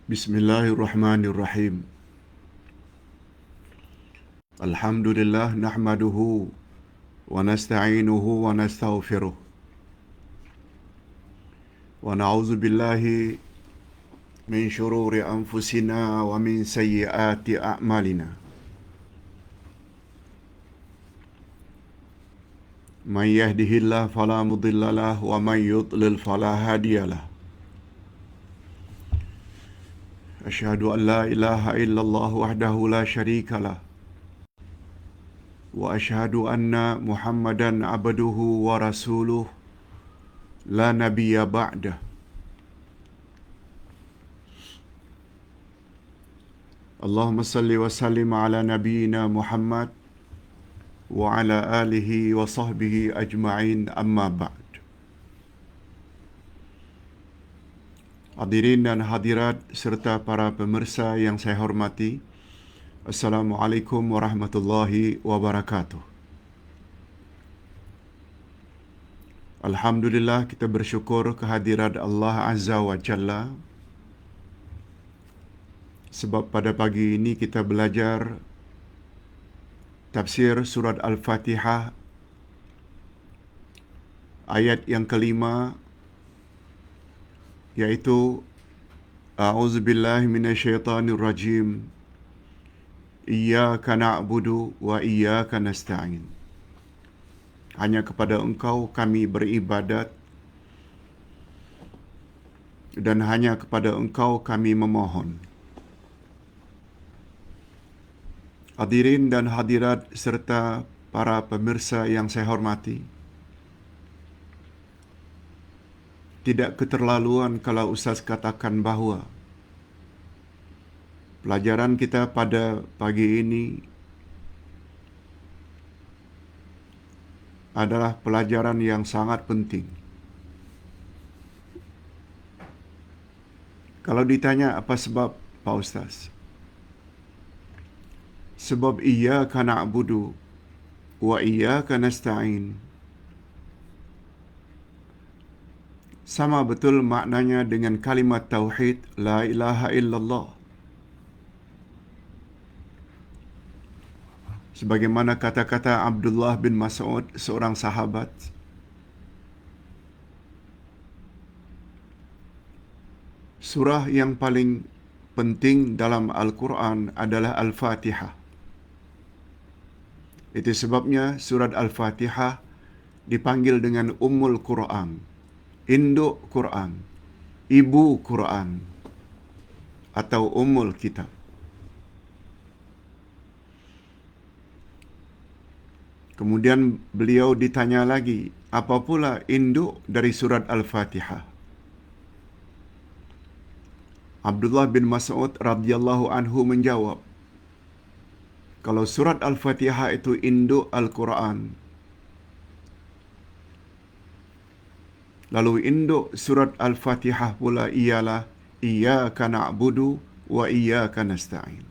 Bismillahirrahmanirrahim. Alhamdulillah nahmaduhu wa nasta'inuhu wa nastaghfiruh. Wa na'udzu billahi min shururi anfusina wa min sayyiati a'malina. Man yahdihillahu fala mudilla lahu wa man yudlil fala hadiya lahu. Asyhadu an la ilaha illallah wahdahu la syarika lah. Wa asyhadu anna Muhammadan abduhu wa rasuluh la nabiyya ba'dah. Allahumma salli wa sallim ala nabiyyina Muhammad wa ala alihi wa sahbihi ajma'in, amma ba'd. Hadirin dan hadirat serta para pemirsa yang saya hormati, Assalamualaikum warahmatullahi wabarakatuh. Alhamdulillah, kita bersyukur kehadirat Allah Azza wa Jalla, sebab pada pagi ini kita belajar tafsir surat Al-Fatihah ayat yang kelima, yaitu A'udzubillahi minasyaitonirrajim. Iyyaka na'budu wa iyyaka nasta'in. Hanya kepada Engkau kami beribadat dan hanya kepada Engkau kami memohon. Hadirin dan hadirat serta para pemirsa yang saya hormati, tidak keterlaluan kalau Ustaz katakan bahawa pelajaran kita pada pagi ini adalah pelajaran yang sangat penting. Kalau ditanya apa sebab, Pak Ustaz? Sebab iyyaka na'budu wa iyyaka nasta'in sama betul maknanya dengan kalimat tauhid la ilaha illallah. Sebagaimana kata-kata Abdullah bin Mas'ud, seorang sahabat, surah yang paling penting dalam Al-Quran adalah Al-Fatihah. Itu sebabnya surat Al-Fatihah dipanggil dengan Ummul Quran, induk Quran, ibu Quran, atau Ummul Kitab. Kemudian beliau ditanya lagi, apa pula induk dari surat Al-Fatihah? Abdullah bin Mas'ud radhiyallahu anhu menjawab, kalau surat Al-Fatihah itu induk Al-Quran, lalu induk surat Al-Fatihah pula ialah Iyyaka na'budu wa iyyaka nasta'in.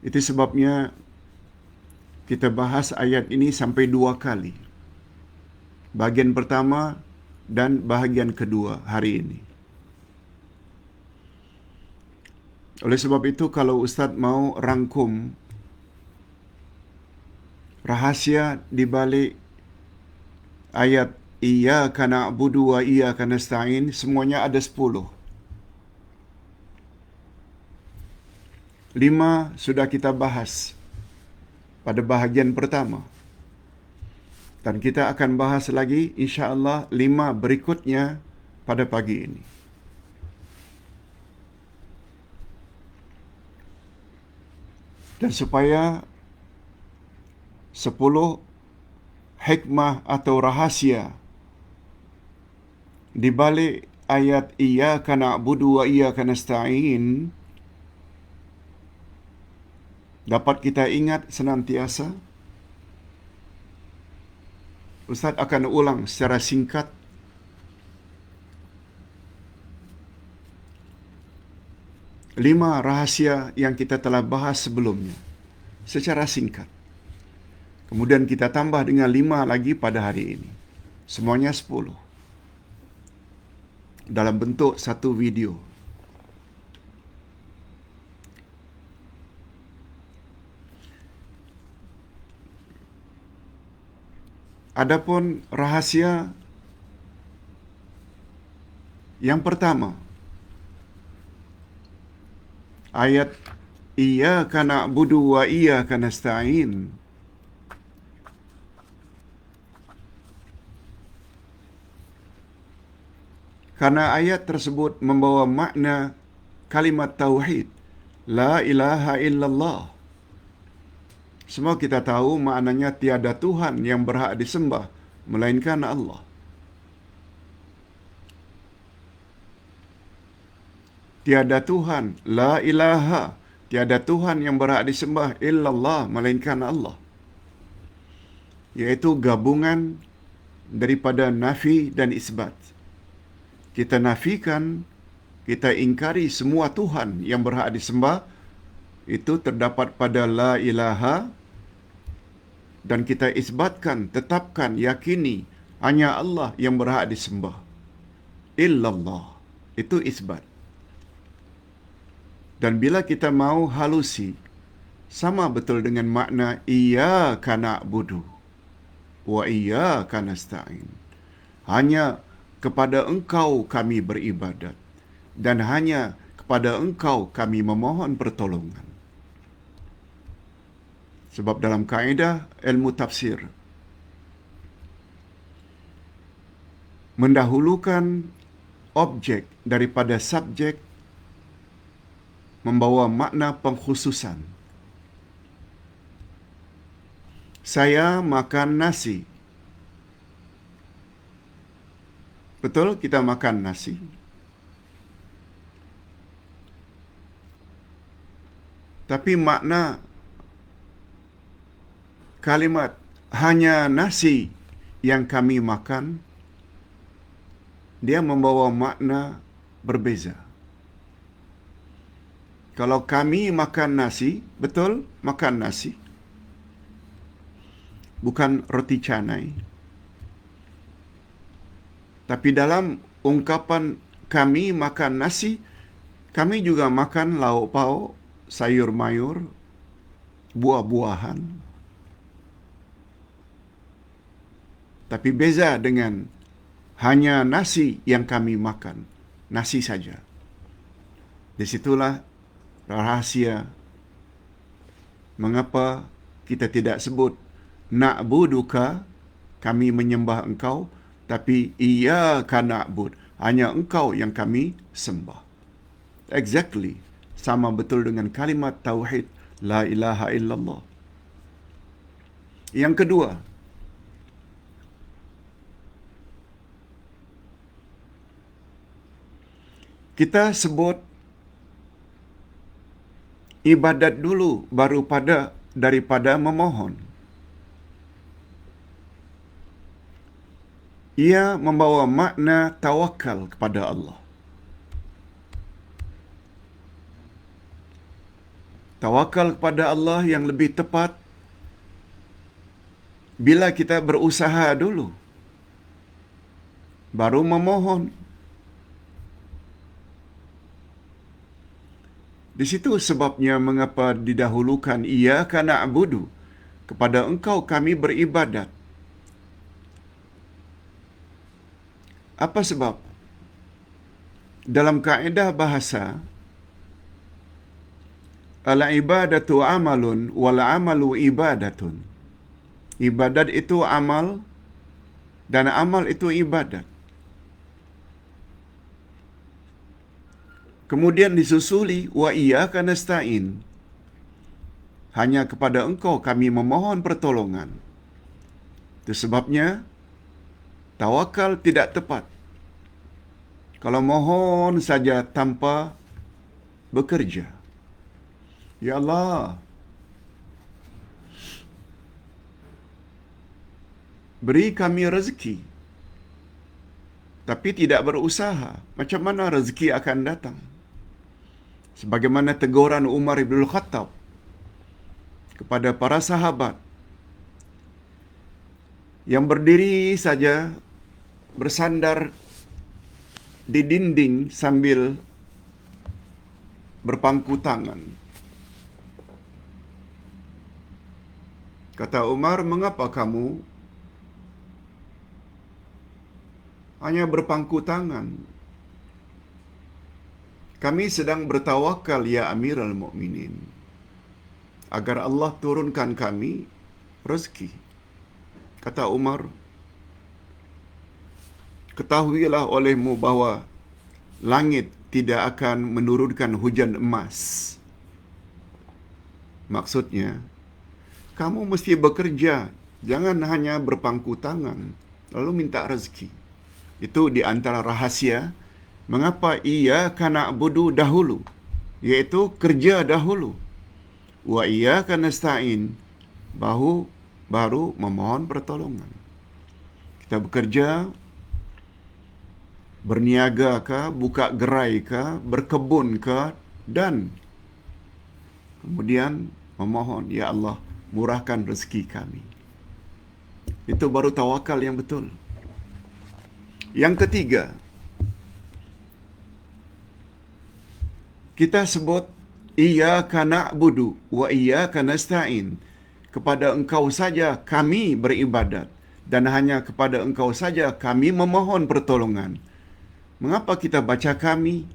Itu sebabnya kita bahas ayat ini sampai 2 kali. Bahagian pertama dan bahagian kedua hari ini. Oleh sebab itu, kalau Ustaz mau rangkum rahasia di balik ayat Iyyaka na'budu wa iyyaka nasta'in, semuanya ada 10. 5 sudah kita bahas pada bahagian pertama. Dan kita akan bahas lagi insya-Allah 5 berikutnya pada pagi ini. Dan supaya 10 hikmah atau rahasia di balik ayat Iyyaka na'budu wa iyyaka nasta'in dapat kita ingat senantiasa, Ustaz akan ulang secara singkat 5 rahasia yang kita telah bahas sebelumnya secara singkat. Kemudian kita tambah dengan 5 lagi pada hari ini. Semuanya 10. dalam bentuk satu video. Adapun rahasia yang pertama, ayat iyyaka na'budu wa iyyaka nasta'in. Karena ayat tersebut membawa makna kalimat tauhid, la ilaha illallah. Semua kita tahu maknanya tiada Tuhan yang berhak disembah melainkan Allah. Tiada Tuhan, la ilaha, tiada Tuhan yang berhak disembah illallah melainkan Allah. Iaitu gabungan daripada nafi dan isbat. Kita nafikan, kita ingkari semua Tuhan yang berhak disembah, itu terdapat pada la ilaha, dan kita isbatkan, tetapkan, yakini hanya Allah yang berhak disembah. Illallah, itu isbat. Dan bila kita mau halusi, sama betul dengan makna iyyaka na'budu wa iyyaka nasta'in. Hanya kepada Engkau kami beribadat, dan hanya kepada Engkau kami memohon pertolongan. Sebab dalam kaedah ilmu tafsir, mendahulukan objek daripada subjek membawa makna pengkhususan. Saya makan nasi. Betul, kita makan nasi. Tapi makna kalimat hanya nasi yang kami makan, dia membawa makna berbeza. Kalau kami makan nasi, betul, makan nasi. Bukan roti canai. Tapi dalam ungkapan kami makan nasi, kami juga makan lauk pauk, sayur mayur, buah-buahan. Tapi beza dengan hanya nasi yang kami makan, nasi saja. Disitulah rahasia mengapa kita tidak sebut na'buduka, kami menyembah engkau, tapi iyyaka na'bud, hanya engkau yang kami sembah. Exactly sama betul dengan kalimat tauhid la ilaha illallah. Yang kedua, kita sebut ibadat dulu baru daripada memohon. Ia membawa makna tawakal kepada Allah. Tawakal kepada Allah yang lebih tepat bila kita berusaha dulu, baru memohon. Di situ sebabnya mengapa didahulukan iyyaka na'budu, kepada engkau kami beribadat. Apa sebab? Dalam kaedah bahasa, al-ibadatu amalun wal amalu ibadatun. Ibadat itu amal dan amal itu ibadat. Kemudian disusuli wa iyyaka nasta'in. Hanya kepada engkau kami memohon pertolongan. Itu sebabnya tawakal tidak tepat kalau mohon saja tanpa bekerja. Ya Allah, beri kami rezeki, tapi tidak berusaha, macam mana rezeki akan datang? Sebagaimana teguran Umar bin Khattab kepada para sahabat yang berdiri saja, bersandar di dinding sambil berpangku tangan. Kata Umar, "Mengapa kamu hanya berpangku tangan? Kami sedang bertawakal, ya Amirul Mukminin, agar Allah turunkan kami rezeki." Kata Umar, "Ketahuilah olehmu bahwa langit tidak akan menurunkan hujan emas." Maksudnya, kamu mesti bekerja, jangan hanya berpangku tangan lalu minta rezeki. Itu di antara rahasia mengapa iyyaka na'budu dahulu, yaitu kerja dahulu. Wa iyyaka nasta'in, baru memohon pertolongan. Kita bekerja, berniaga kah, buka gerai kah, berkebun kah, dan kemudian memohon, "Ya Allah, murahkan rezeki kami." Itu baru tawakal yang betul. Yang ketiga, kita sebut iyyaka na'budu wa iyyaka nasta'in. Kepada Engkau saja kami beribadat dan hanya kepada Engkau saja kami memohon pertolongan. Mengapa kita baca kami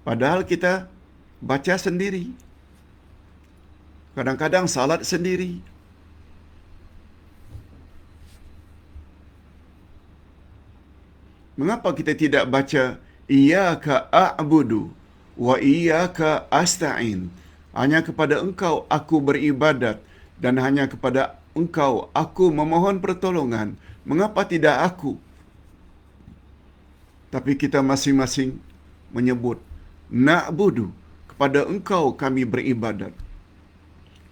padahal kita baca sendiri? Kadang-kadang salat sendiri. Mengapa kita tidak baca iyyaka a'budu wa iyyaka asta'in? Hanya kepada Engkau aku beribadat dan hanya kepada Engkau aku memohon pertolongan. Mengapa tidak aku? Tapi kita masing-masing menyebut na'budu, kepada Engkau kami beribadat.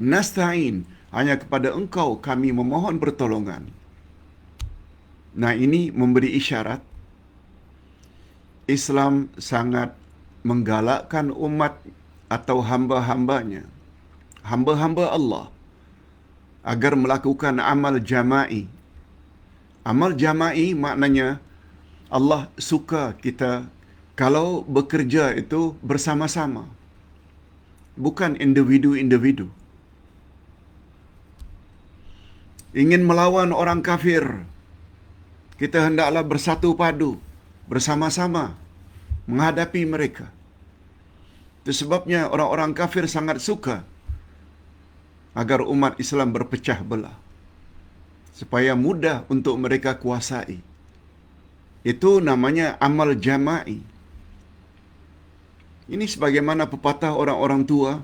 Nasta'in, hanya kepada Engkau kami memohon pertolongan. Nah, ini memberi isyarat Islam sangat menggalakkan umat atau hamba-hambanya, hamba-hamba Allah, agar melakukan amal jama'i. Amal jama'i maknanya Allah suka kita kalau bekerja itu bersama-sama, bukan individu-individu. Ingin melawan orang kafir, kita hendaklah bersatu padu, bersama-sama menghadapi mereka. Itu sebabnya orang-orang kafir sangat suka agar umat Islam berpecah belah, supaya mudah untuk mereka kuasai. Itu namanya amal jama'i. Ini sebagaimana pepatah orang-orang tua.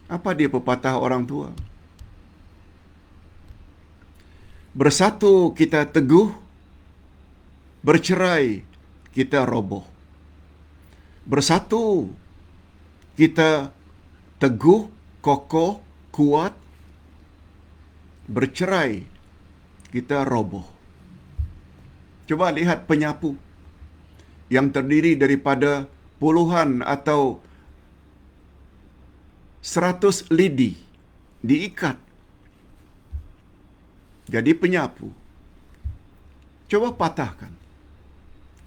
Apa dia pepatah orang tua? Bersatu kita teguh, bercerai kita roboh. Bersatu kita teguh, kokoh, kuat. Bercerai kita roboh. Coba lihat penyapu yang terdiri daripada puluhan atau 100 lidi diikat jadi penyapu. Coba patahkan.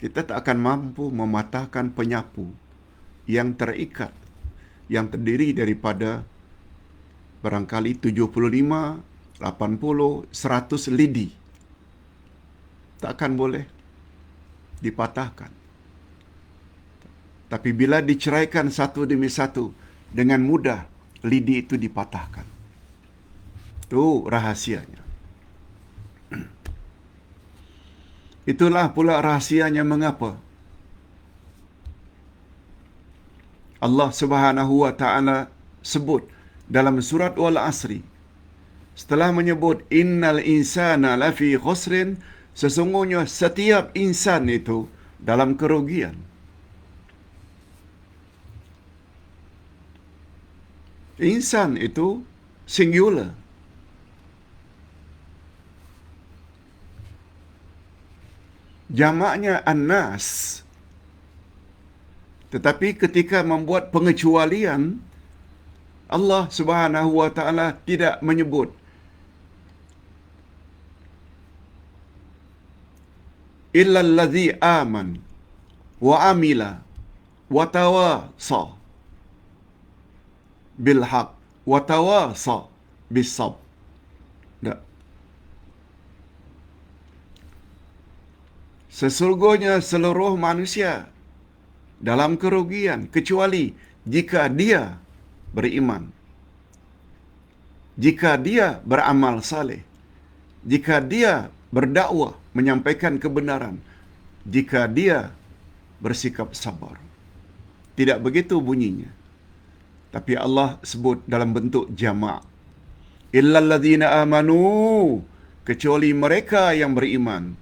Kita tak akan mampu mematahkan penyapu yang terikat, yang terdiri daripada barangkali 75, 80, 100 lidi. Tak akan boleh dipatahkan. Tapi bila diceraikan satu demi satu, dengan mudah lidi itu dipatahkan. Itu rahasianya. Itulah pula rahasianya mengapa Allah Subhanahu wa taala sebut dalam surat Wal Asri, setelah menyebut innal insana lafi khusrin, sesungguhnya setiap insan itu dalam kerugian. Insan itu singular. Jamaknya an-nas. Tetapi ketika membuat pengecualian, Allah Subhanahu wa taala tidak menyebut illa allazi aman wa amila wa tawasa bil haq wa tawasa bis sabr. Tak. Sesungguhnya seluruh manusia dalam kerugian kecuali jika dia beriman, jika dia beramal saleh, jika dia berdakwah menyampaikan kebenaran, jika dia bersikap sabar. Tidak begitu bunyinya. Tapi Allah sebut dalam bentuk jama'. Illal ladzina amanu, kecuali mereka yang beriman.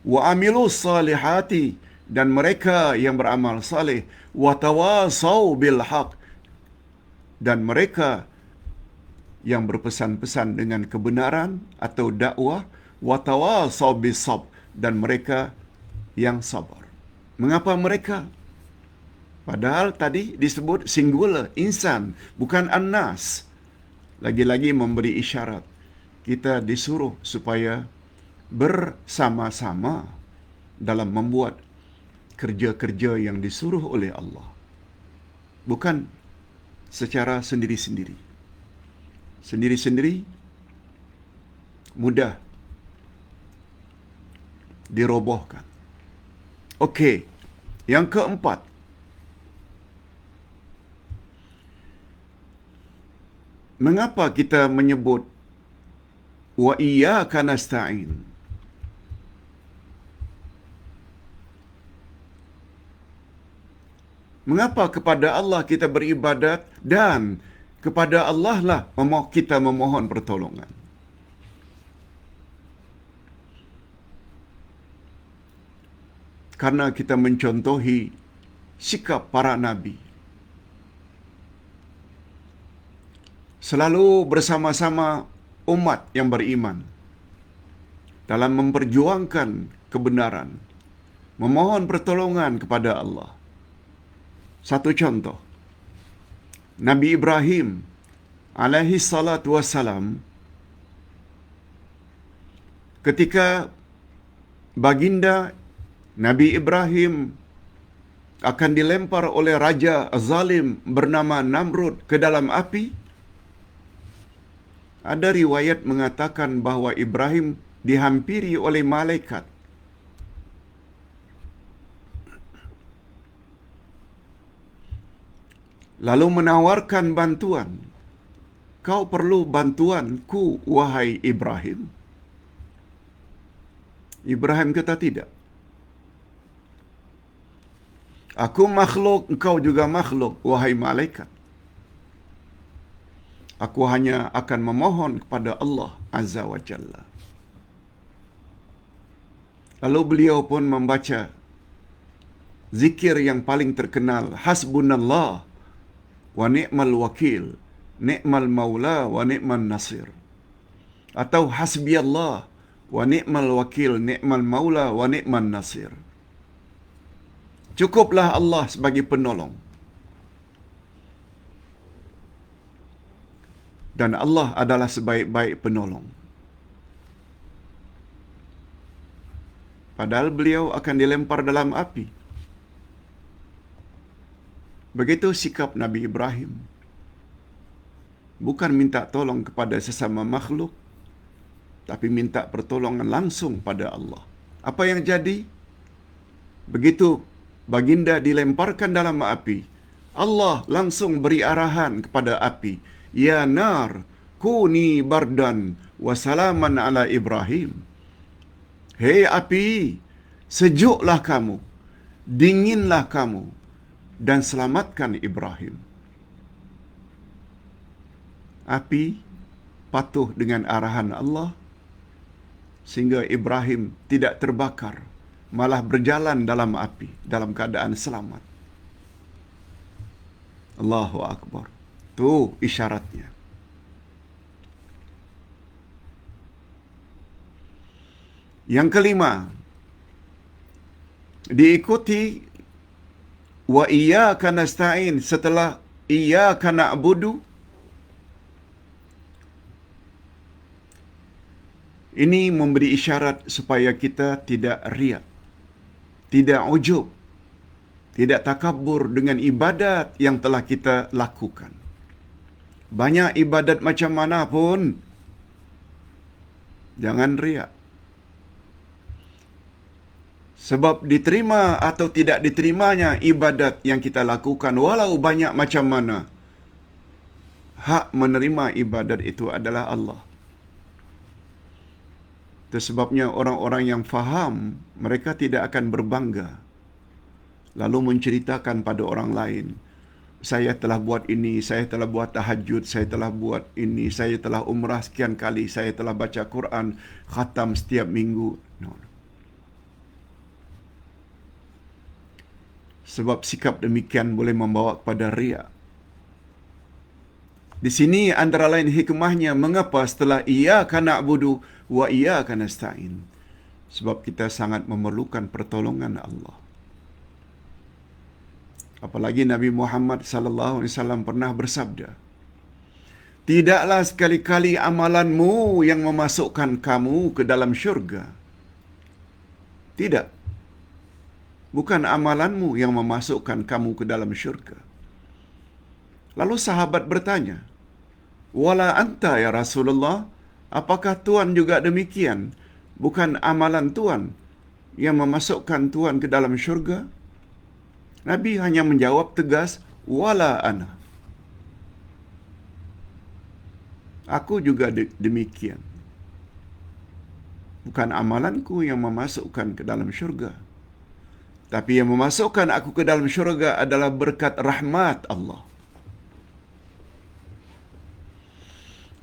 Wa amilus salihati, dan mereka yang beramal saleh. Wa tawasau bil haq, dan mereka yang berpesan-pesan dengan kebenaran atau dakwah. Wa tawasau bis sabr, dan mereka yang sabar. Mengapa mereka? Padahal tadi disebut singular, insan, bukan annas. Lagi-lagi memberi isyarat. Kita disuruh supaya bersama-sama dalam membuat kerja-kerja yang disuruh oleh Allah. Bukan secara sendiri-sendiri. Sendiri-sendiri mudah dirobohkan. Okey, yang keempat, mengapa kita menyebut wa iyyaka nasta'in? Mengapa kepada Allah kita beribadat dan kepada Allah lah kita memohon pertolongan? Karena kita mencontohi sikap para nabi. Selalu bersama-sama umat yang beriman dalam memperjuangkan kebenaran, memohon pertolongan kepada Allah. Satu contoh, Nabi Ibrahim alaihi salatu wassalam, ketika baginda Nabi Ibrahim akan dilempar oleh raja zalim bernama Namrud ke dalam api, ada riwayat mengatakan bahawa Ibrahim dihampiri oleh malaikat. Lalu menawarkan bantuan. Kau perlu bantuanku, wahai Ibrahim? Ibrahim kata tidak. Aku makhluk, engkau juga makhluk, wahai malaikat. Aku hanya akan memohon kepada Allah Azza wa Jalla. Lalu beliau pun membaca zikir yang paling terkenal, Hasbunallah wa ni'mal wakil, ni'mal maula wa ni'mal nasir. Atau Hasbiyallah wa ni'mal wakil, ni'mal maula wa ni'mal nasir. Cukuplah Allah sebagai penolong. Dan Allah adalah sebaik-baik penolong. Padahal beliau akan dilempar dalam api. Begitu sikap Nabi Ibrahim. Bukan minta tolong kepada sesama makhluk, tapi minta pertolongan langsung pada Allah. Apa yang jadi? Begitu baginda dilemparkan dalam api, Allah langsung beri arahan kepada api. Ya nar, kuni bardan wa salaman ala Ibrahim. Hei api, sejuklah kamu, dinginlah kamu, dan selamatkan Ibrahim. Api patuh dengan arahan Allah, sehingga Ibrahim tidak terbakar, malah berjalan dalam api, dalam keadaan selamat. Allahu Akbar. Itu isyaratnya. Yang kelima, diikuti wa iyyaka nasta'in setelah iyyaka na'budu. Ini memberi isyarat supaya kita tidak riak tidak ujub, tidak takabur dengan ibadat yang telah kita lakukan. Banyak ibadat macam mana pun, jangan riak. Sebab diterima atau tidak diterimanya ibadat yang kita lakukan, walau banyak macam mana, hak menerima ibadat itu adalah Allah. Itu sebabnya orang-orang yang faham, mereka tidak akan berbangga lalu menceritakan pada orang lain, saya telah buat ini, saya telah buat tahajud, saya telah buat ini, saya telah umrah sekian kali, saya telah baca Quran, khatam setiap minggu. No. Sebab sikap demikian boleh membawa kepada riya. Di sini antara lain hikmahnya mengapa setelah iyyaka na'budu wa iyyaka nasta'in. Sebab kita sangat memerlukan pertolongan Allah. Apalagi Nabi Muhammad sallallahu alaihi wasallam pernah bersabda, tidaklah sekali-kali amalanmu yang memasukkan kamu ke dalam syurga. Tidak. Bukan amalanmu yang memasukkan kamu ke dalam syurga. Lalu sahabat bertanya, wala anta ya Rasulullah, apakah Tuhan juga demikian? Bukan amalan Tuhan yang memasukkan Tuhan ke dalam syurga? Nabi hanya menjawab tegas, wala ana. Aku juga demikian. Bukan amalanku yang memasukkan ke dalam syurga. Tapi yang memasukkan aku ke dalam syurga adalah berkat rahmat Allah.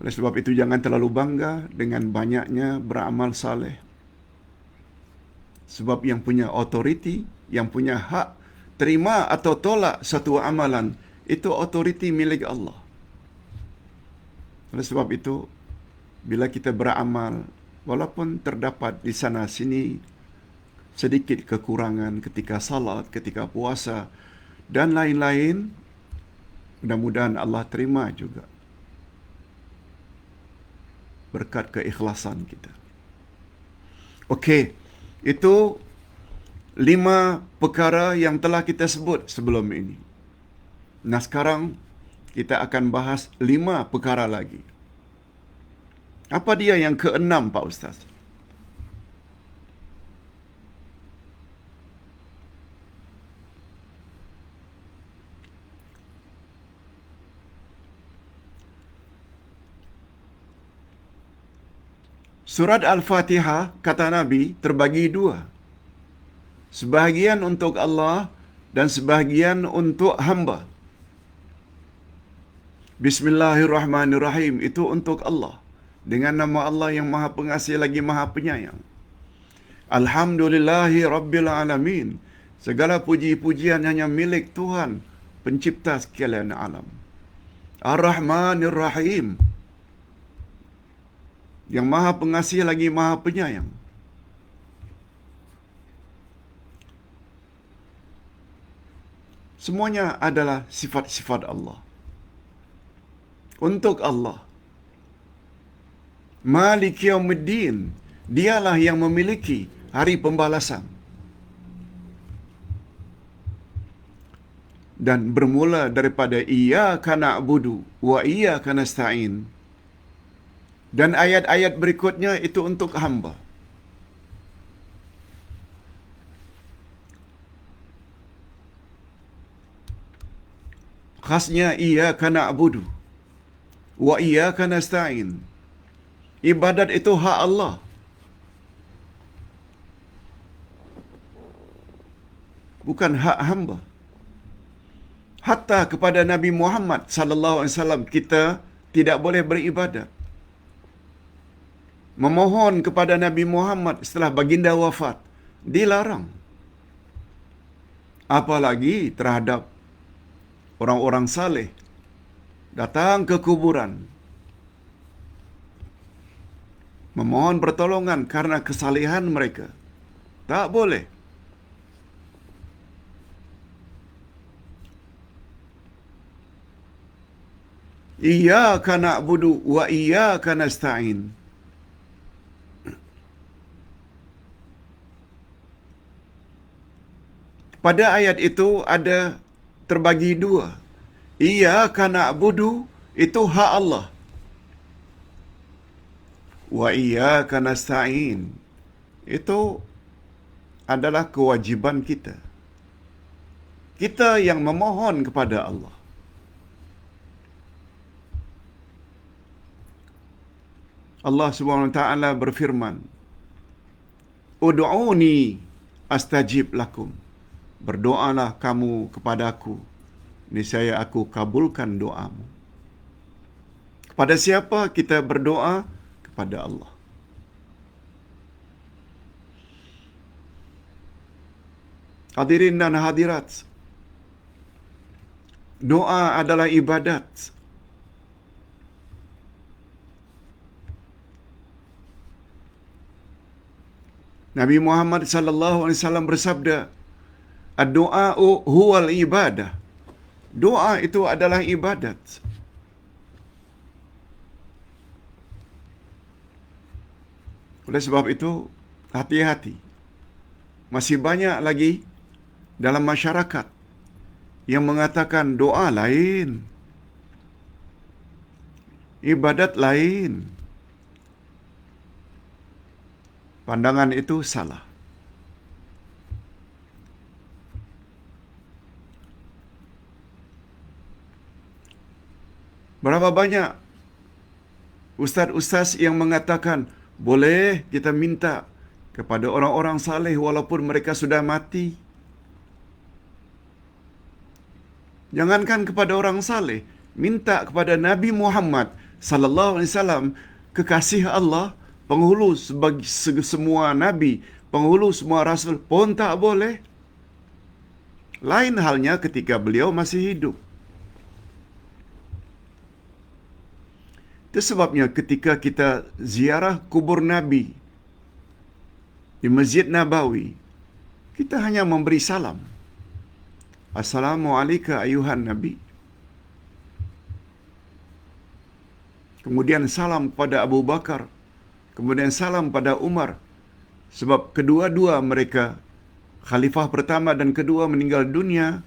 Oleh sebab itu jangan terlalu bangga dengan banyaknya beramal saleh. Sebab yang punya otoriti, yang punya hak terima atau tolak satu amalan, itu otoriti milik Allah. Oleh sebab itu, bila kita beramal, walaupun terdapat di sana sini sedikit kekurangan ketika salat, ketika puasa, dan lain-lain, mudah-mudahan Allah terima juga berkat keikhlasan kita. Okey, itu 5 perkara yang telah kita sebut sebelum ini. Nah, sekarang kita akan bahas 5 perkara lagi. Apa dia yang ke-6, Pak Ustaz? Surat Al-Fatihah, kata Nabi, terbagi 2. Sebahagian untuk Allah dan sebahagian untuk hamba. Bismillahirrahmanirrahim, itu untuk Allah. Dengan nama Allah yang Maha Pengasih lagi Maha Penyayang. Alhamdulillahi Rabbil Alamin. Segala puji-pujian hanya milik Tuhan, pencipta sekalian alam. Ar-Rahmanir-Rahim, yang Maha Pengasih lagi Maha Penyayang. Semuanya adalah sifat-sifat Allah. Untuk Allah. Malik Yaumiddin, dialah yang memiliki hari pembalasan. Dan bermula daripada iyyaka na'budu wa iyyaka nasta'in. Dan ayat-ayat berikutnya itu untuk hamba. Khasnya iyyaka na'budu wa iyyaka nasta'in. Ibadat itu hak Allah. Bukan hak hamba. Hatta kepada Nabi Muhammad sallallahu alaihi wasallam kita tidak boleh beribadat. Memohon kepada Nabi Muhammad setelah baginda wafat dilarang. Apalagi terhadap orang-orang saleh datang ke kuburan memohon pertolongan karena kesalehan mereka. Tak boleh. Iyyaka na'budu wa iyyaka nasta'in. Pada ayat itu ada terbagi dua. Iyyaka na'budu itu hak Allah. Wa iyyaka nasta'in itu adalah kewajiban kita. Kita yang memohon kepada Allah. Allah Subhanahu wa taala berfirman, "Ud'uni astajib lakum." Berdoalah kamu kepadaku, niscaya aku kabulkan doamu. Kepada siapa kita berdoa? Kepada Allah. Hadirin dan hadirat, doa adalah ibadat. Nabi Muhammad sallallahu alaihi wasallam bersabda, "Ad-du'a'u huwal ibadah." Doa itu adalah ibadat. Oleh sebab itu, hati-hati. Masih banyak lagi dalam masyarakat yang mengatakan doa lain, ibadat lain. Pandangan itu salah. Berapa banyak ustaz-ustaz yang mengatakan boleh kita minta kepada orang-orang saleh walaupun mereka sudah mati. Jangankan kepada orang saleh, minta kepada Nabi Muhammad sallallahu alaihi wasallam, kekasih Allah, penghulu bagi semua nabi, penghulu semua rasul pun tak boleh. Lain halnya ketika beliau masih hidup. Itu sebabnya ketika kita ziarah kubur Nabi di Masjid Nabawi, kita hanya memberi salam. Assalamualaikum ayuhan Nabi. Kemudian salam kepada Abu Bakar. Kemudian salam pada Umar. Sebab kedua-dua mereka, khalifah pertama dan kedua meninggal dunia,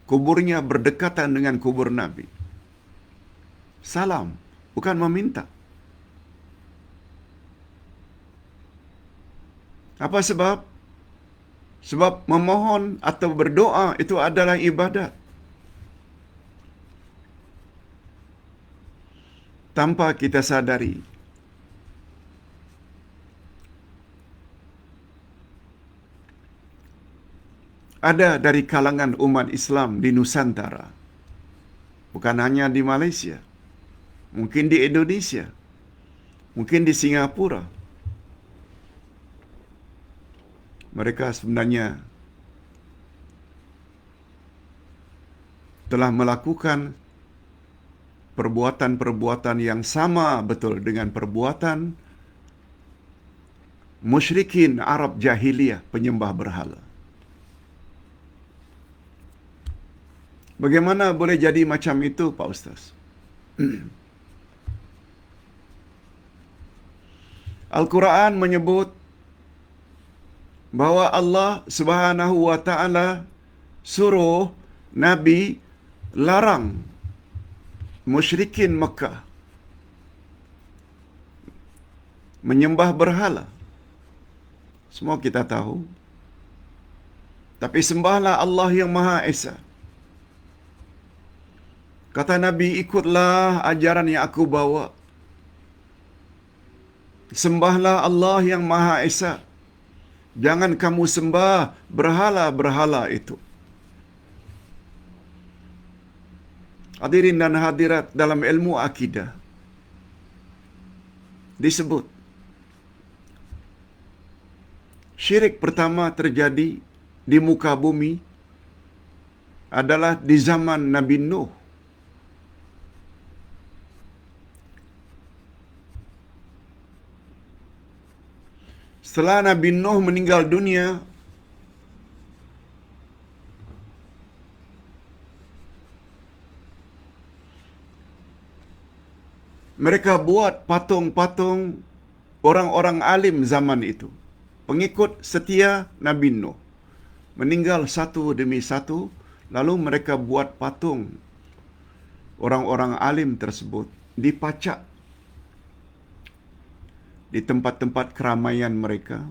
kuburnya berdekatan dengan kubur Nabi. Salam, bukan meminta. Apa sebab? Sebab memohon atau berdoa itu adalah ibadat. Tanpa kita sadari, ada dari kalangan umat Islam di Nusantara, bukan hanya di Malaysia, mungkin di Indonesia, mungkin di Singapura. Mereka sebenarnya telah melakukan perbuatan-perbuatan yang sama betul dengan perbuatan musyrikin Arab jahiliyah, penyembah berhala. Bagaimana boleh jadi macam itu, Pak Ustaz? Al-Quran menyebut bahwa Allah Subhanahu wa taala suruh Nabi larang musyrikin Mekah menyembah berhala. Semua kita tahu. Tapi sembahlah Allah yang Maha Esa. Kata Nabi, ikutlah ajaran yang aku bawa. Sembahlah Allah yang Maha Esa. Jangan kamu sembah berhala-berhala itu. Hadirin dan hadirat, dalam ilmu akidah disebut syirik pertama terjadi di muka bumi adalah di zaman Nabi Nuh. Setelah Nabi Nuh meninggal dunia, mereka buat patung-patung orang-orang alim zaman itu, pengikut setia Nabi Nuh. meninggal satu demi satu, lalu mereka buat patung orang-orang alim tersebut, dipacak di tempat-tempat keramaian mereka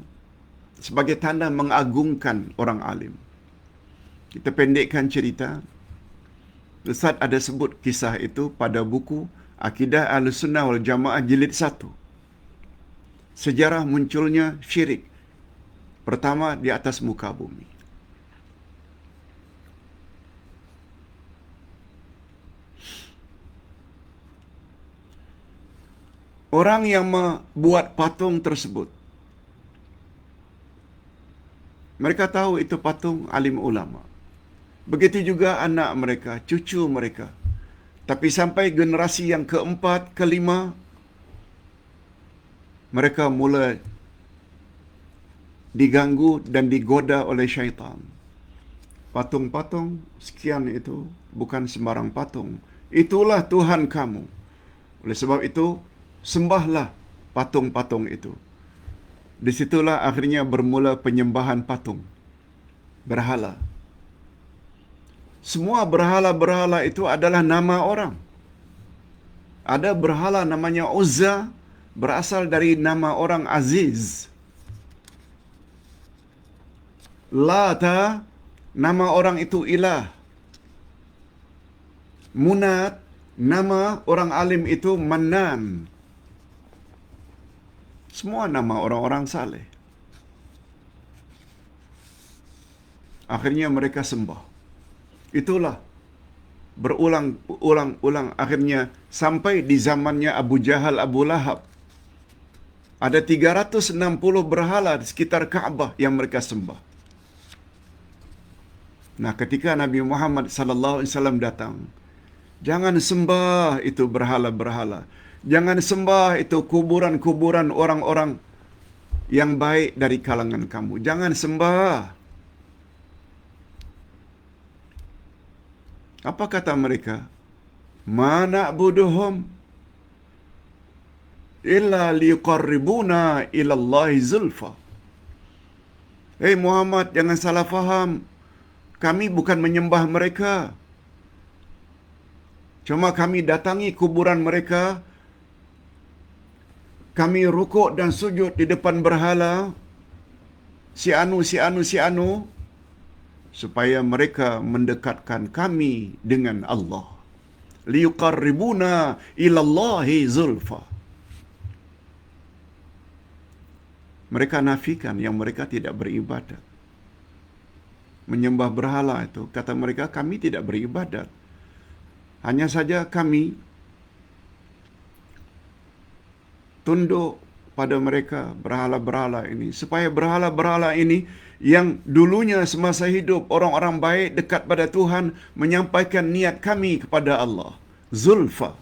sebagai tanda mengagungkan orang alim. Kita pendekkan cerita. Ustaz ada sebut kisah itu pada buku Akidah Ahlussunnah wal Jamaah jilid 1. Sejarah munculnya syirik pertama di atas muka bumi. Orang yang membuat patung tersebut, mereka tahu itu patung alim ulama. Begitu juga anak mereka, cucu mereka. Tapi sampai generasi yang keempat, kelima, mereka mula diganggu dan digoda oleh syaitan. Patung-patung sekian itu bukan sembarang patung. Itulah Tuhan kamu. Oleh sebab itu, sembahlah patung-patung itu. Di situlah akhirnya bermula penyembahan patung, berhala. Semua berhala-berhala itu adalah nama orang. Ada berhala namanya Uzza, berasal dari nama orang Aziz. Lata, nama orang itu ilah. Munat, nama orang alim itu Mannan. Semua nama orang-orang saleh. Akhirnya mereka sembah. Itulah berulang-ulang akhirnya sampai di zamannya Abu Jahal, Abu Lahab. Ada 360 berhala di sekitar Kaabah yang mereka sembah. Nah, ketika Nabi Muhammad sallallahu alaihi wasallam datang, jangan sembah itu berhala-berhala. Jangan sembah itu kuburan-kuburan orang-orang yang baik dari kalangan kamu. Jangan sembah. Apa kata mereka? Ma na'buduhum illa liqarribuna ila Allahi zulfa. Hei Muhammad, jangan salah faham. Kami bukan menyembah mereka. Cuma kami datangi kuburan mereka. Kami rukuk dan sujud di depan berhala. Si anu, supaya mereka mendekatkan kami dengan Allah. Liqarribuna ila Allahi zulfa. Mereka nafikan yang mereka tidak beribadat. Menyembah berhala itu, kata mereka, kami tidak beribadat. Hanya saja kami tunduk pada mereka berhala-berhala ini, supaya berhala-berhala ini yang dulunya semasa hidup orang-orang baik dekat pada Tuhan menyampaikan niat kami kepada Allah. Zulfa.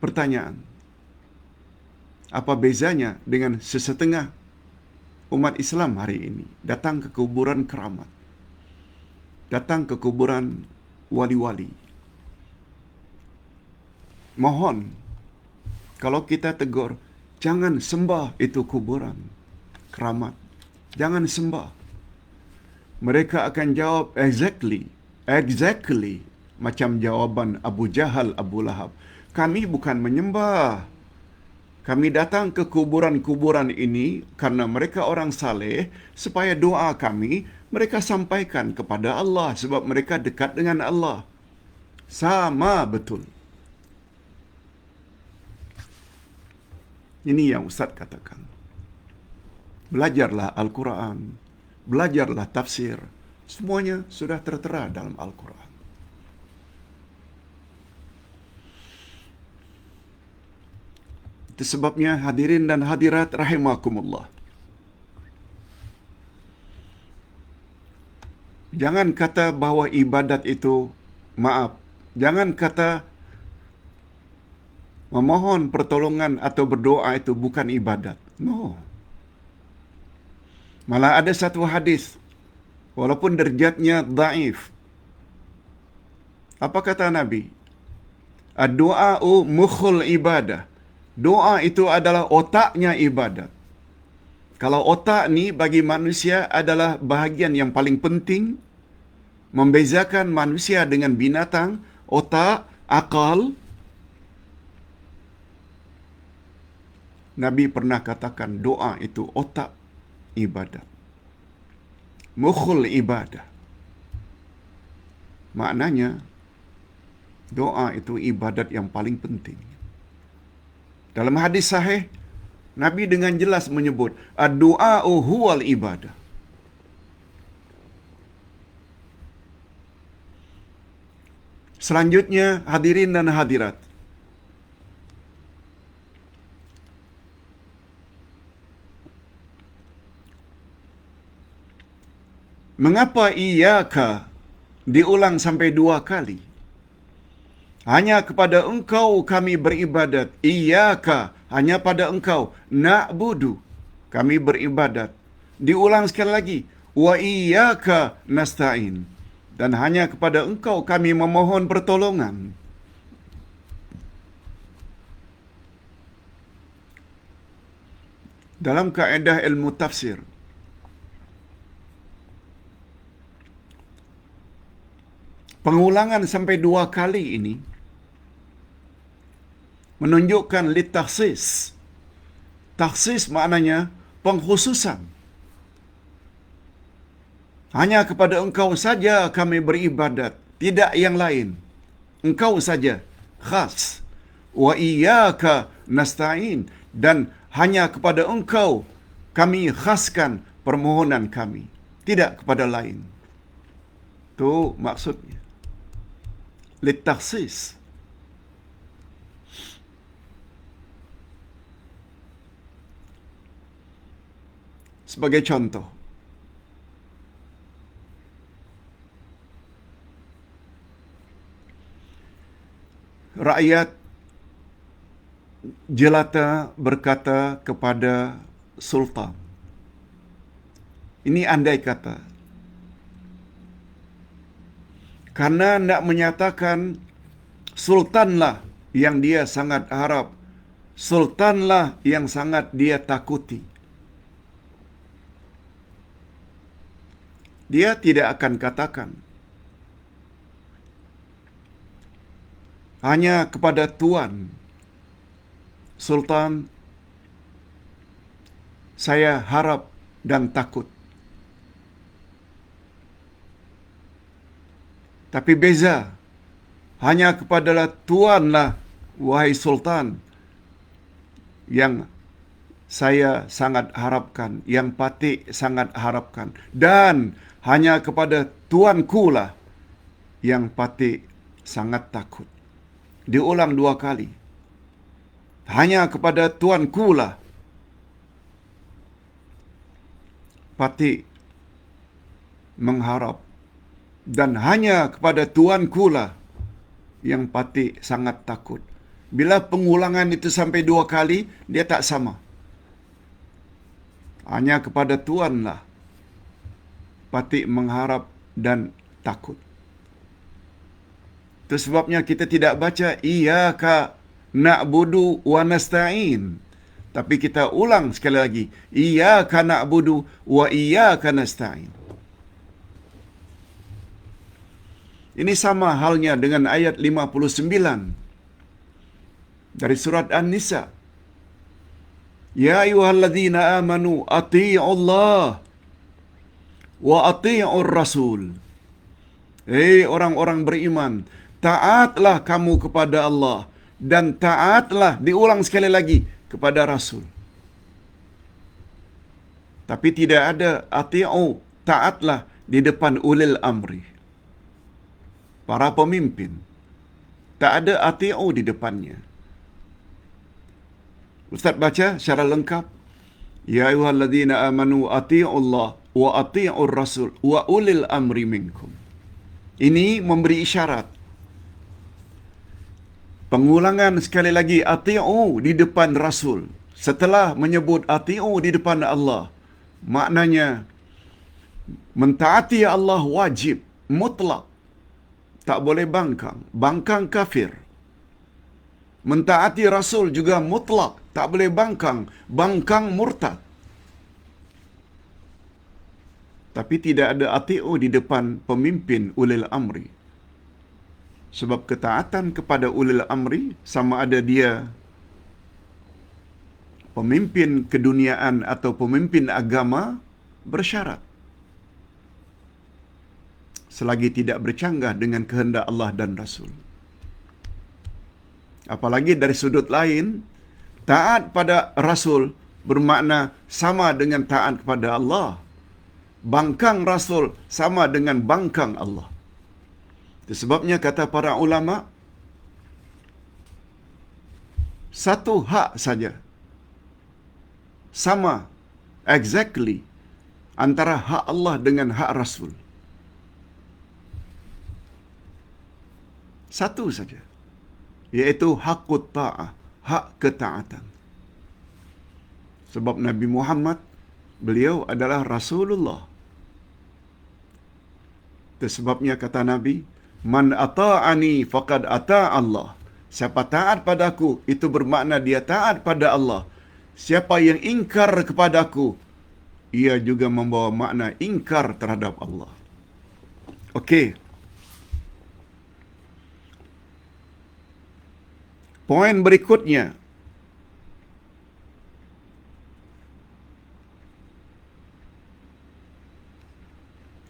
Pertanyaan, apa bezanya dengan sesetengah umat Islam hari ini datang ke kuburan keramat, datang ke kuburan wali-wali? Mohon, kalau kita tegur, jangan sembah itu kuburan keramat. Jangan sembah. Mereka akan jawab exactly macam jawaban Abu Jahal, Abu Lahab. Kami bukan menyembah. Kami datang ke kuburan-kuburan ini karena mereka orang saleh, supaya doa kami mereka sampaikan kepada Allah, sebab mereka dekat dengan Allah. Sama betul. Ini yang Ustaz katakan. Belajarlah Al-Quran. Belajarlah tafsir. Semuanya sudah tertera dalam Al-Quran. Itu sebabnya hadirin dan hadirat rahimakumullah. Jangan kata bahwa ibadat itu, jangan kata memohon pertolongan atau berdoa itu bukan ibadat. No. Malah ada satu hadis, walaupun derajatnya dhaif. Apa kata Nabi? Ad-du'a'u mukhul ibadah. Doa itu adalah otaknya ibadat. Kalau otak ni bagi manusia adalah bahagian yang paling penting, membezakan manusia dengan binatang, otak, akal. Nabi pernah katakan doa itu otak ibadat. Mukhul ibadah. Maknanya, doa itu ibadat yang paling penting. Dalam hadis sahih, Nabi dengan jelas menyebut, ad-du'a'u huwal ibadah. Selanjutnya, hadirin dan hadirat, mengapa iyyaka diulang sampai 2 kali? Hanya kepada engkau kami beribadat. Iyyaka, hanya pada engkau. Na'budu, kami beribadat. Diulang sekali lagi. Wa iyyaka nasta'in. Dan hanya kepada engkau kami memohon pertolongan. Dalam kaedah ilmu tafsir, pengulangan sampai 2 kali ini menunjukkan litakhsis. Takhsis maknanya pengkhususan. Hanya kepada engkau saja kami beribadat, tidak yang lain. Engkau saja, khas. Wa iyyaka nasta'in, dan hanya kepada engkau kami khaskan permohonan kami, tidak kepada lain. Itu maksudnya. Litakhsis. Sebagai contoh, rakyat jelata berkata kepada sultan, ini andai kata, karena nak menyatakan sultanlah yang dia sangat harap, sultanlah yang sangat dia takuti. Dia tidak akan katakan hanya kepada tuan, sultan, saya harap dan takut. Tapi beza, hanya kepada tuanlah, wahai sultan, yang saya sangat harapkan, yang Patik sangat harapkan. Dan hanya kepada tuanku lah yang Patik sangat takut. Diulang 2 kali. Hanya kepada tuanku lah Patik mengharap. Dan hanya kepada tuanku lah yang Patik sangat takut. Bila pengulangan itu sampai 2 kali, dia tak sama. Hanya kepada tuan lah Patik mengharap dan takut. Itu sebabnya kita tidak baca iyyaka na'budu wa nasta'in. Tapi kita ulang sekali lagi. Iyyaka na'budu wa iyyaka nasta'in. Ini sama halnya dengan ayat 59 dari surat An-Nisa. Ya ayyuhalladzina amanu atii'ullah wa atii'ur rasul. Hei orang-orang beriman, taatlah kamu kepada Allah dan taatlah, diulang sekali lagi, kepada Rasul. Tapi tidak ada ati'u, taatlah di depan ulil amri, para pemimpin. Tak ada ati'u di depannya. Ustaz baca secara lengkap. Ya ayyuhalladzina amanu ati'ullah wa ati'ur rasul wa ulil amri minkum. Ini memberi isyarat. Pengulangan sekali lagi ati'u di depan Rasul setelah menyebut ati'u di depan Allah. Maknanya mentaati Allah wajib, mutlak. Tak boleh bangkang. Bangkang kafir. Mentaati Rasul juga mutlak. Tak boleh bangkang. Bangkang murtad. Tapi tidak ada ati'u di depan pemimpin ulil amri. Sebab ketaatan kepada ulil amri sama ada dia pemimpin keduniaan atau pemimpin agama bersyarat. Selagi tidak bercanggah dengan kehendak Allah dan Rasul. Apalagi dari sudut lain, taat pada Rasul bermakna sama dengan taat kepada Allah. Bangkang Rasul sama dengan bangkang Allah. Itu sebabnya kata para ulama, satu hak saja, sama, exactly, antara hak Allah dengan hak Rasul. Satu saja, iaitu hakut ta'ah, hak ketaatan. Sebab Nabi Muhammad, beliau adalah Rasulullah. Itu sebabnya kata Nabi, man ata'ani faqad ata' Allah. Siapa taat padaku, itu bermakna dia taat pada Allah. Siapa yang ingkar kepadaku, ia juga membawa makna ingkar terhadap Allah. Okey. Poin berikutnya,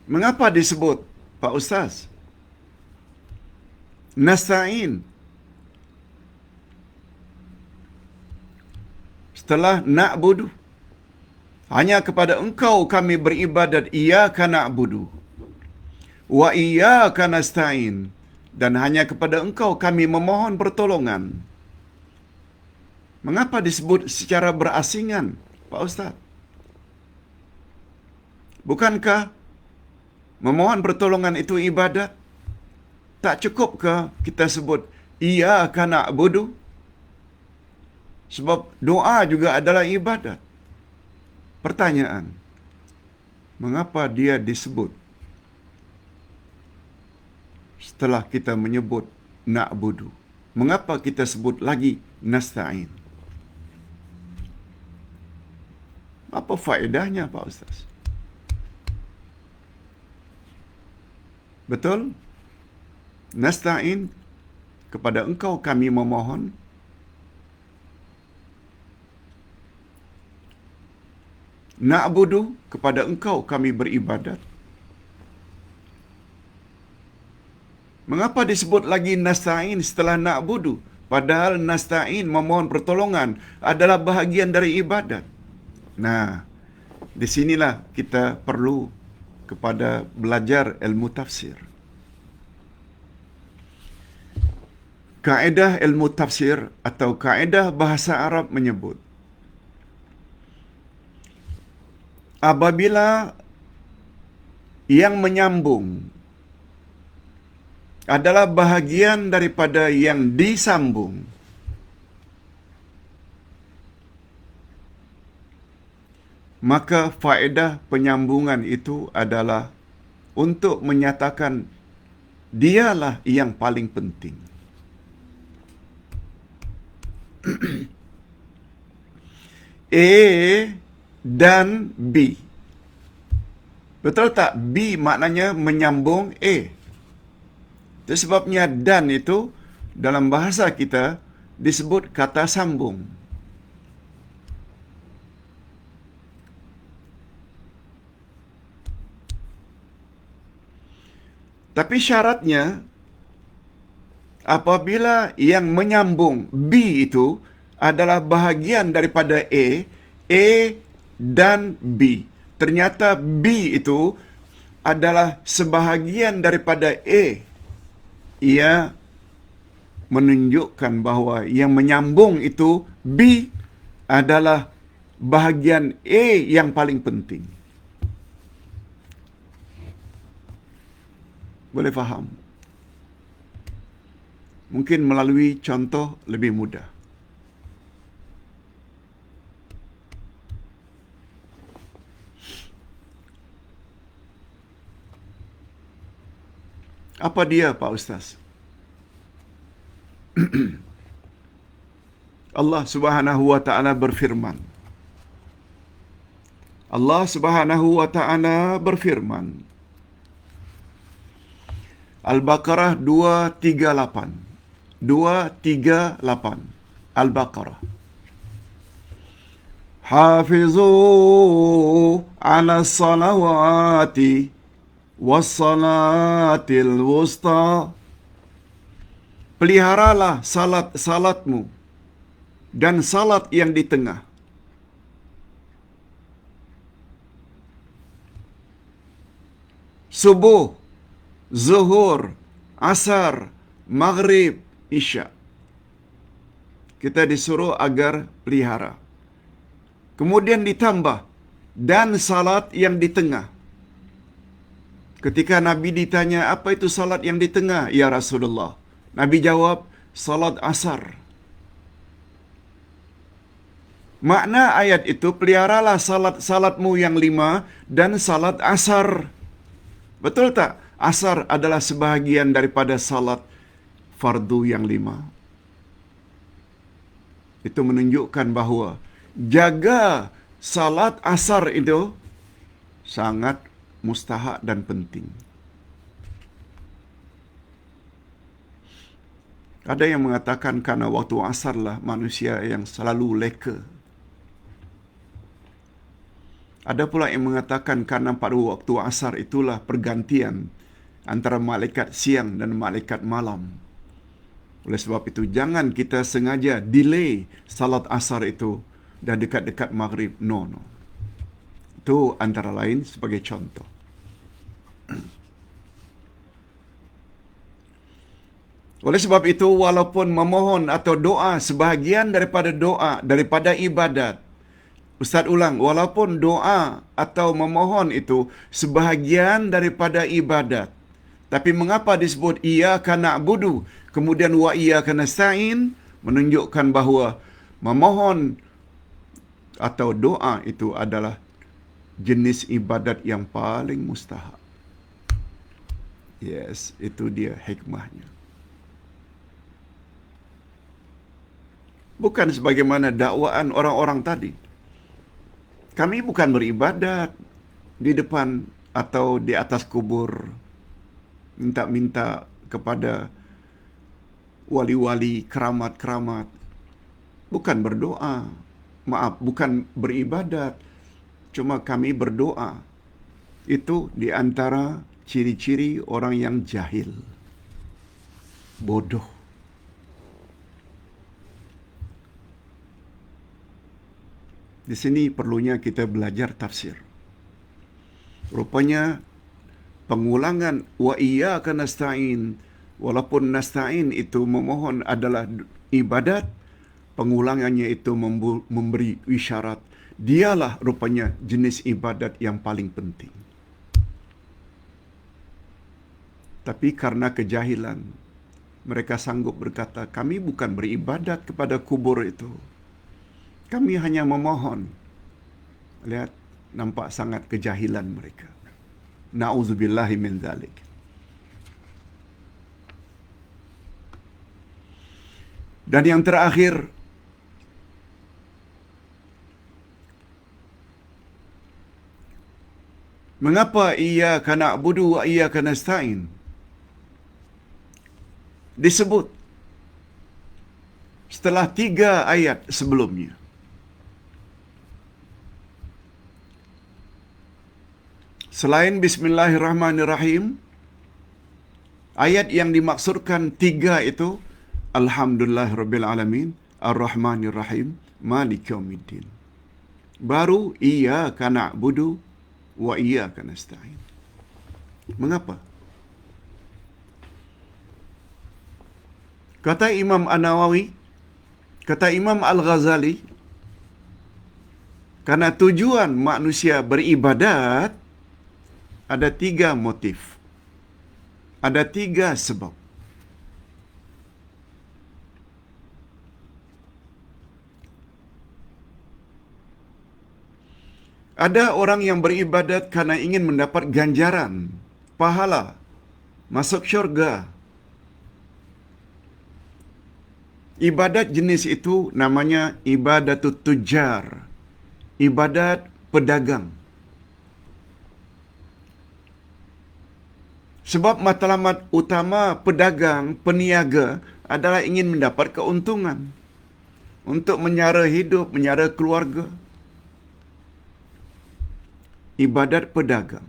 mengapa disebut, Pak Ustaz, nasta'in setelah na'budu? Hanya kepada engkau kami beribadat, iyyaka na'budu wa iyyaka nasta'in, dan hanya kepada engkau kami memohon pertolongan. Mengapa disebut secara berasingan, Pak Ustaz? Bukankah memohon pertolongan itu ibadat? Tak cukupkah kita sebut iyyaka na'budu? Sebab doa juga adalah ibadat. Pertanyaan, mengapa dia disebut setelah kita menyebut na'budu? Mengapa kita sebut lagi nasta'in? Apa faedahnya, Pak Ustaz? Betul? Nasta'in, kepada engkau kami memohon. Na'budu, kepada engkau kami beribadat. Mengapa disebut lagi nasta'in setelah na'budu? Padahal nasta'in, memohon pertolongan, adalah bahagian dari ibadat. Nah, di sinilah kita perlu kepada belajar ilmu tafsir. Kaedah ilmu tafsir atau kaedah bahasa Arab menyebut, apabila yang menyambung adalah bahagian daripada yang disambung, maka faedah penyambungan itu adalah untuk menyatakan dialah yang paling penting. A dan B. Betul tak? B maknanya menyambung A. Itu sebabnya dan itu dalam bahasa kita disebut kata sambung. Tapi syaratnya, apabila yang menyambung B itu adalah bahagian daripada A dan B. Ternyata B itu adalah sebahagian daripada A. Ia menunjukkan bahawa yang menyambung itu B adalah bahagian A yang paling penting. Boleh faham? Mungkin melalui contoh lebih mudah. Apa dia, Pak Ustaz? Allah Subhanahu wa taala berfirman, Allah Subhanahu wa taala berfirman. Al-Baqarah 238. 238. Al-Baqarah. Hafizu 'ala salawati was-salatil wusta. Peliharalah salat-salatmu dan salat yang di tengah. Subuh, zuhur, asar, maghrib, isya. Kita disuruh agar pelihara. Kemudian ditambah, dan salat yang di tengah. Ketika Nabi ditanya, apa itu salat yang di tengah, ya Rasulullah? Nabi jawab, salat asar. Makna ayat itu, peliharalah salat-salatmu yang 5 dan salat asar. Betul tak? Asar adalah sebahagian daripada salat fardu yang 5. Itu menunjukkan bahawa jaga salat asar itu sangat mustahak dan penting. Ada yang mengatakan karena waktu asarlah manusia yang selalu leka. Ada pula yang mengatakan karena pada waktu asar itulah pergantian antara malaikat siang dan malaikat malam. Oleh sebab itu, jangan kita sengaja delay salat asar itu dah dekat-dekat maghrib. No. Itu antara lain sebagai contoh. Oleh sebab itu, walaupun memohon atau doa sebahagian daripada ibadat. Ustaz ulang, walaupun doa atau memohon itu sebahagian daripada ibadat. Tapi mengapa disebut iyyaka na'budu, kemudian wa iyyaka nasta'in, menunjukkan bahawa memohon atau doa itu adalah jenis ibadat yang paling mustahak. Yes, itu dia hikmahnya. Bukan sebagaimana dakwaan orang-orang tadi. Kami bukan beribadat di depan atau di atas kubur, minta-minta kepada wali-wali, keramat-keramat. Bukan berdoa. Maaf, bukan beribadat. Cuma kami berdoa. Itu di antara ciri-ciri orang yang jahil. Bodoh. Di sini perlunya kita belajar tafsir. Rupanya pengulangan wa iyyaka nasta'in, walaupun nasta'in itu memohon adalah ibadat, pengulangannya itu memberi isyarat dialah rupanya jenis ibadat yang paling penting. Tapi karena kejahilan, mereka sanggup berkata, kami bukan beribadat kepada kubur itu. Kami hanya memohon. Lihat, nampak sangat kejahilan mereka. Na'udzubillahi min dzalik. Dan yang terakhir, mengapa iyyaka na'budu wa iyyaka nasta'in disebut setelah 3 ayat sebelumnya? Selain Bismillahirrahmanirrahim, ayat yang dimaksudkan 3 itu, Alhamdulillahirrabbilalamin, Ar-Rahmanirrahim, Maliki Yaumiddin. Baru iyyaka na'budu wa iyyaka nasta'in. Mengapa? Kata Imam An-Nawawi, kata Imam Al-Ghazali, karena tujuan manusia beribadat ada 3 motif. Ada 3 sebab. Ada orang yang beribadat karena ingin mendapat ganjaran, pahala, masuk syurga. Ibadat jenis itu namanya ibadatut tujar. Ibadat pedagang. Sebab matlamat utama pedagang, peniaga adalah ingin mendapat keuntungan untuk menyara hidup, menyara keluarga. Ibadat pedagang.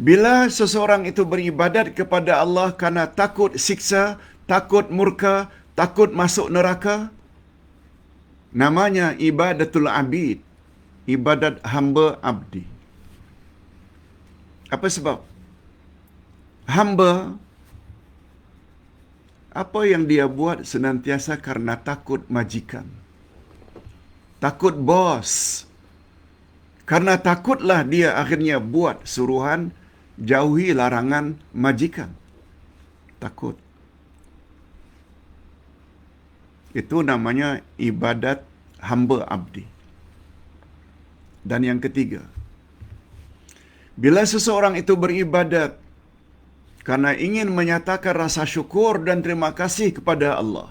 Bila seseorang itu beribadat kepada Allah karena takut siksa, takut murka, takut masuk neraka, namanya ibadatul abid, ibadat hamba abdi. Apa sebab? Hamba, apa yang dia buat senantiasa karena takut majikan, takut bos. Karena takutlah dia akhirnya buat suruhan, jauhi larangan majikan. Takut. Itu namanya ibadat hamba abdi. Dan yang ketiga, bila seseorang itu beribadat karena ingin menyatakan rasa syukur dan terima kasih kepada Allah,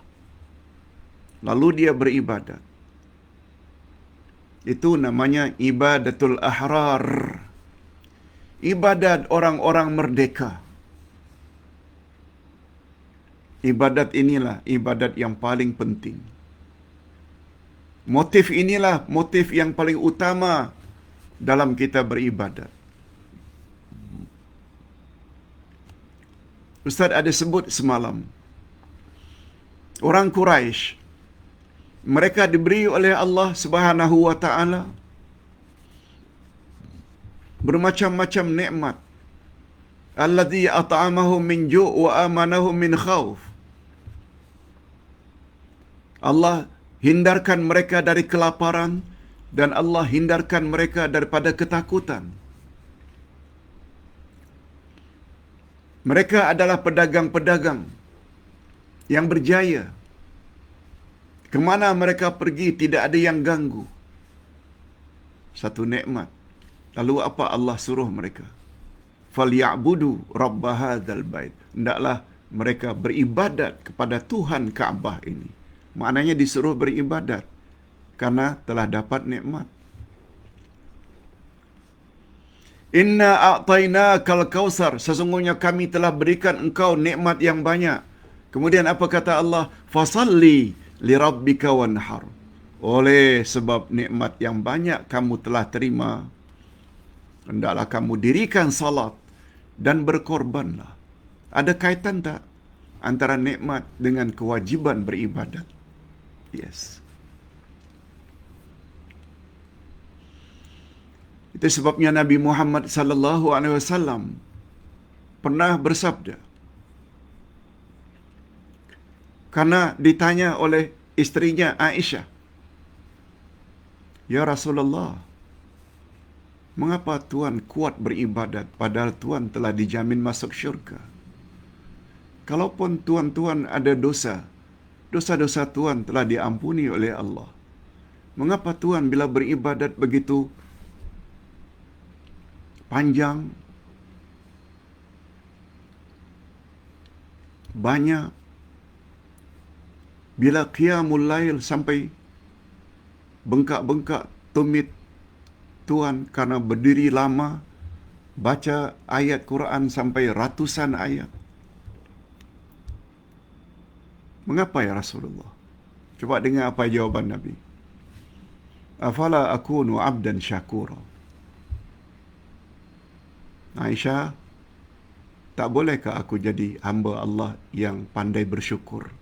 lalu dia beribadat, itu namanya ibadatul ahrar. Ibadat orang-orang merdeka. Ibadat inilah ibadat yang paling penting. Motif inilah motif yang paling utama dalam kita beribadat. Ustaz ada sebut semalam, orang Quraisy, mereka diberi oleh Allah Subhanahu wa taala bermacam-macam nikmat. Allazi at'amahum min ju' wa amanahum min khauf. Allah hindarkan mereka dari kelaparan dan Allah hindarkan mereka daripada ketakutan. Mereka adalah pedagang-pedagang yang berjaya. Kemana mereka pergi tidak ada yang ganggu. Satu nikmat. Lalu apa Allah suruh mereka? Falyabudu rabb hadzal bait. Hendaklah mereka beribadat kepada Tuhan Kaabah ini. Maknanya disuruh beribadat karena telah dapat nikmat. Inna a'tainakal kautsar, sesungguhnya kami telah berikan engkau nikmat yang banyak. Kemudian apa kata Allah? Fasalli lirabbika wanhar. Oleh sebab nikmat yang banyak kamu telah terima, hendaklah kamu dirikan salat dan berkorbanlah. Ada kaitan tak antara nikmat dengan kewajiban beribadat? Yes. Itu sebabnya Nabi Muhammad sallallahu alaihi wasallam pernah bersabda, karena ditanya oleh istrinya Aisyah, "Ya Rasulullah, mengapa Tuan kuat beribadat padahal Tuan telah dijamin masuk syurga? Kalaupun Tuan ada dosa, dosa-dosa Tuan telah diampuni oleh Allah. Mengapa Tuan bila beribadat begitu panjang, banyak, bila qiyamul lail sampai bengkak-bengkak tumit Tuan karena berdiri lama, baca ayat Quran sampai ratusan ayat. Mengapa ya Rasulullah?" Coba dengar apa jawaban Nabi. "Afala akunu abdan syakura." Aisyah, tak bolehkah aku jadi hamba Allah yang pandai bersyukur?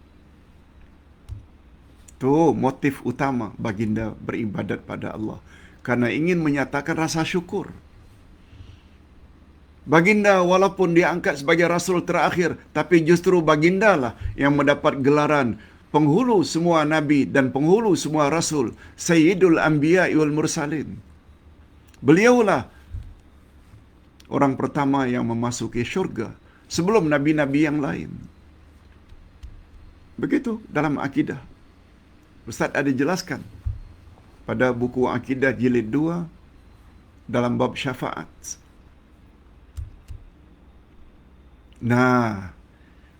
Tu motif utama baginda beribadat pada Allah, karena ingin menyatakan rasa syukur. Baginda walaupun diangkat sebagai Rasul terakhir, tapi justru baginda lah yang mendapat gelaran penghulu semua Nabi dan penghulu semua Rasul, Sayyidul Anbiya wal Mursalin. Beliaulah orang pertama yang memasuki syurga sebelum Nabi-Nabi yang lain. Begitu dalam akidah. Ustaz ada jelaskan pada buku Akidah jilid 2 dalam bab syafaat. Nah,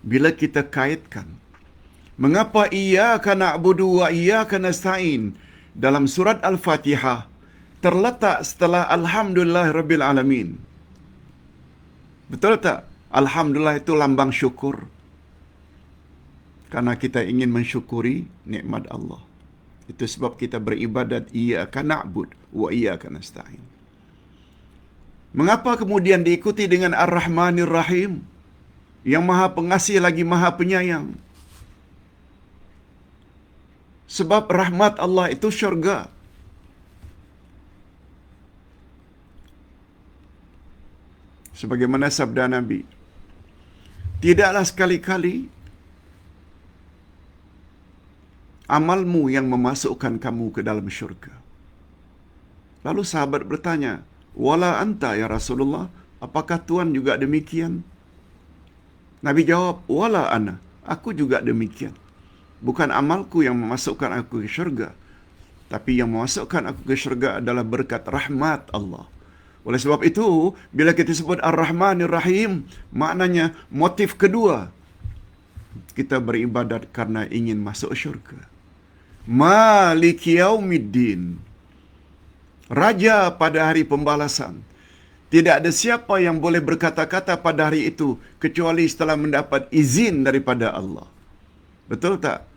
bila kita kaitkan Mengapa iyyaka na'budu wa iyyaka nasta'in dalam surat Al-Fatihah terletak setelah Alhamdulillah Rabbil Alamin? Betul tak? Alhamdulillah itu lambang syukur. Karena kita ingin mensyukuri nikmat Allah. Itu sebab kita beribadat iyyaka na'bud wa iyyaka nasta'in. Mengapa kemudian diikuti dengan Ar-Rahmanir Rahim? Yang Maha Pengasih lagi Maha Penyayang. Sebab rahmat Allah itu syurga. Sebagaimana sabda Nabi, tidaklah sekali-kali amalmu yang memasukkan kamu ke dalam syurga. Lalu sahabat bertanya, wala anta ya Rasulullah, apakah Tuhan juga demikian? Nabi jawab, wala ana, aku juga demikian. Bukan amalku yang memasukkan aku ke syurga, tapi yang memasukkan aku ke syurga adalah berkat rahmat Allah. Oleh sebab itu, bila kita sebut Ar-Rahmanir Rahim, maknanya motif kedua, kita beribadat karena ingin masuk syurga. Maliki Yaumiddin, Raja pada hari pembalasan. Tidak ada siapa yang boleh berkata-kata pada hari itu kecuali setelah mendapat izin daripada Allah. Betul tak?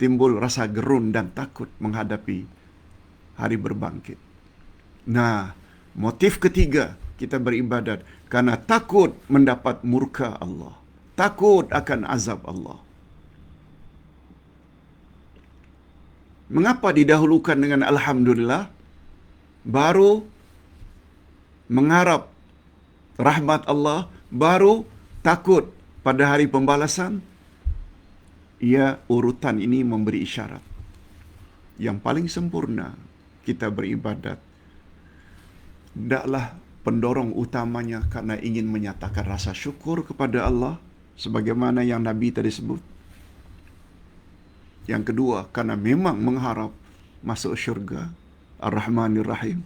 Timbul rasa gerun dan takut menghadapi hari berbangkit. Nah, motif ketiga kita beribadat karena takut mendapat murka Allah. Takut akan azab Allah. Mengapa didahulukan dengan Alhamdulillah? Baru mengharap rahmat Allah, baru takut pada hari pembalasan. Ia urutan ini memberi isyarat. Yang paling sempurna kita beribadat, hendaklah pendorong utamanya karena ingin menyatakan rasa syukur kepada Allah, sebagaimana yang Nabi tadi sebut. Yang kedua, karena memang mengharap masuk syurga, Ar-Rahmanir Rahim.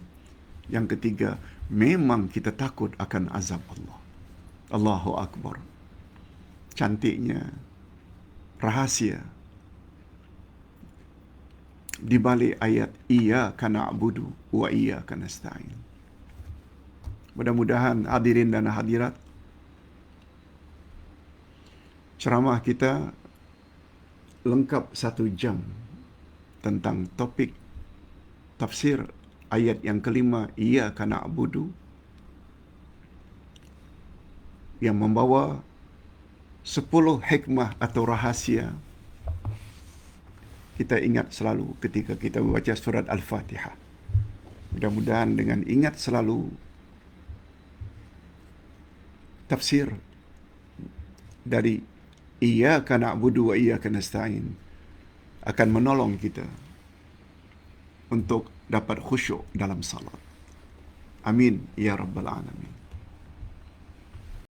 Yang ketiga, memang kita takut akan azab Allah. Allahu Akbar. Cantiknya rahasia di balik ayat iyyaka na'budu wa iyyaka nasta'in. Mudah-mudahan hadirin dan hadirat, ceramah kita lengkap 1 jam tentang topik tafsir ayat yang kelima, iyyaka na'budu, yang membawa 10 hikmah atau rahasia. Kita ingat selalu ketika kita membaca surat Al-Fatihah. Mudah-mudahan dengan ingat selalu tafsir dari iyyaka na'budu wa iyyaka nasta'in akan menolong kita untuk dapat khusyuk dalam salat. Amin ya rabbal alamin.